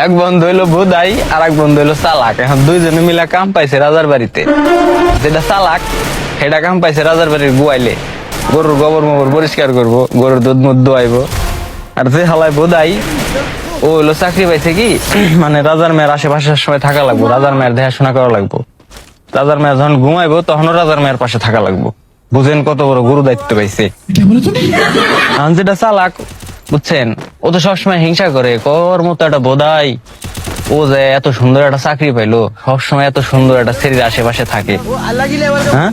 এক বন্ধু হইলো বোধাই আর এক বন্ধু হইলো চালাক। এখন দুইজনে মিলে কাম পাইছে রাজার বাড়িতে। যেটা চালাক সেটা কাম পাইছে রাজার বাড়ির গুয়াইলে, গরুর গোবর মোবর পরিষ্কার করবো, গরুর দুধ মুধ দোয়াইবো। আর যে হালায় বোধাই ও হইলো চাকরি পাইছে কি, মানে রাজার মেয়ের আশেপাশের সময় থাকা লাগবো, রাজার মেয়ের দেখাশোনা করা লাগবো। রাজার মেয়ে যখন ঘুমাইবো তখনও রাজার মেয়ের পাশে থাকা লাগবো। বুঝেন কত বড় গুরু দায়িত্ব পাইছে। এখন যেটা চালাক বুঝছেন, ও তো সবসময় হিংসা করে, কর মতো একটা বোধাই ও যে এত সুন্দর একটা চাকরি পাইলো, সবসময় এত সুন্দর একটা ছেলের আশেপাশে থাকে। হ্যাঁ,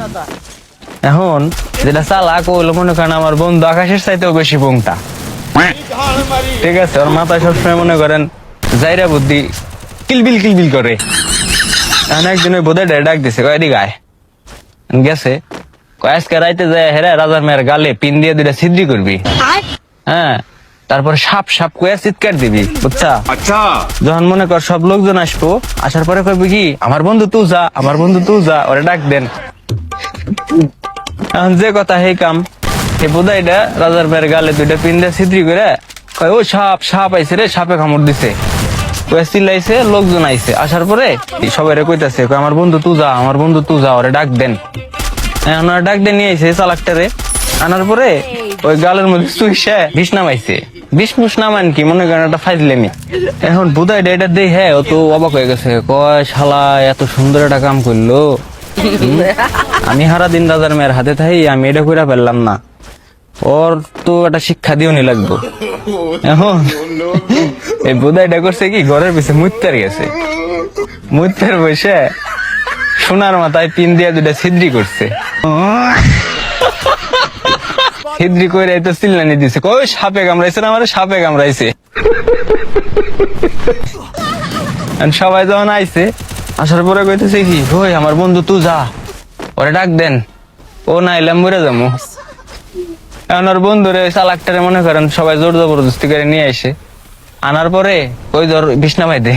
এখন যেটা চালাক ও হলো মনে করেন আমার বন্ধু আকাশের চাইতেও বেশি পোংটা। ঠিক আছে, ওর মাথায় সবসময় মনে করেন জাইরা বুদ্ধি কিলবিল কিলবিল করে। এখন একদিন ওই বোধাই ডাক দিছে, কয় এদিকে আয়। গেছে, কয় আজকে রাইতে যায় হেরা রাজার মেয়ের গালে পিন দিয়ে দুইটা ছিদ্রি করবি। হ্যাঁ, তারপরে সাপ সাপ কয়ে চিৎকার দিবি, বুঝছা? যখন মনে কর সব লোকজন আসবো, আসার পরে কইবি কি, আমার বন্ধু তুই যা, আমার বন্ধু তুই যা, ওরে ডাক দেন। এখন যে কথা সেই কাম। এই বোধাইটা রাজার মেয়ের গালে দুইটা পিন দিয়ে ছিদ্রি করে কয়, ও সাপ সাপ আইছে রে, সাপে কামড় দিছে। চিল্লাইছে, লোকজন আইছে, আসার পরে সবাই কইতাছে আমার বন্ধু তুই যা, আমার বন্ধু তুই যা, ওরে ডাক দেন। ওনারা ডাক দিয়ে নিয়ে আইছে চালাকটারে। আনার পরে ওই গালের মধ্যে চুইসে বিষ নামাইছে। বিষ মুষ নামান কি মনে করেন একটা ফাইজলেমি। এখন বোধাই এটা দেই, হ্যাঁ ও তো অবাক হয়ে গেছে, কয় শালা এত সুন্দর একটা কাম করলো, আমি সারা দিন রাজার মেয়ের হাতে থাই, আমি এটা কইরা ফেললাম না, ওর তো একটা শিক্ষা দিও নি লাগবো। এখন এই বোধাইটা করছে কি, ঘরের পিছে মুত্তার গেছে, মুত্তার বসে সোনার মাথায় পিন দিয়ে দুটা ছিদ্রি করছে। ছিদ্রি করে তো চিল্লানি দিছে, কই সাপে কামড়াইছে না, আমার সাপে কামড়াইছে। সবাই যখন আইছে, আসার পরে কইতেছে কি, ওই আমার বন্ধু তুই যা, ওরে ডাক দেন, ও না এলাম মরে যাবো। এখন ওর বন্ধুরে চালাকটারে মনে করেন সবাই জোর জবরদস্তি করে নিয়ে আসে। আনার পরে ওই ধর বিছনা ভাই দে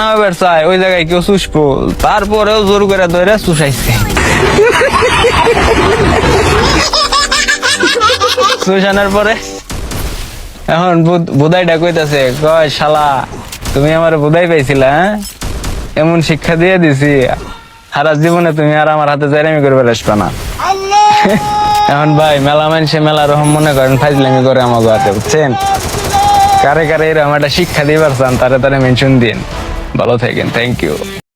না চায়, ওই জায়গায় কেউ চুষবো, তারপরেও জোর করে ধরে চুষাইছে। চুষানোর পরে এখন বোধাইটা কইতাছে, কয় শালা তুমি আমার বোধাই পাইছিলা, হ্যাঁ এমন শিক্ষা দিয়ে দিছি, সারা জীবনে তুমি আর আমার হাতে জাইরামি করবে আসবে না। এখন ভাই মেলা মানুষে মেলা রকম মনে করেন ফাইজলামি করে আমার হাতে, বুঝছেন? কারে কারে এরকম একটা শিক্ষা দিবার চান তারে তারে মেনশন দিন। ভালো থাকেন, থ্যাংক ইউ।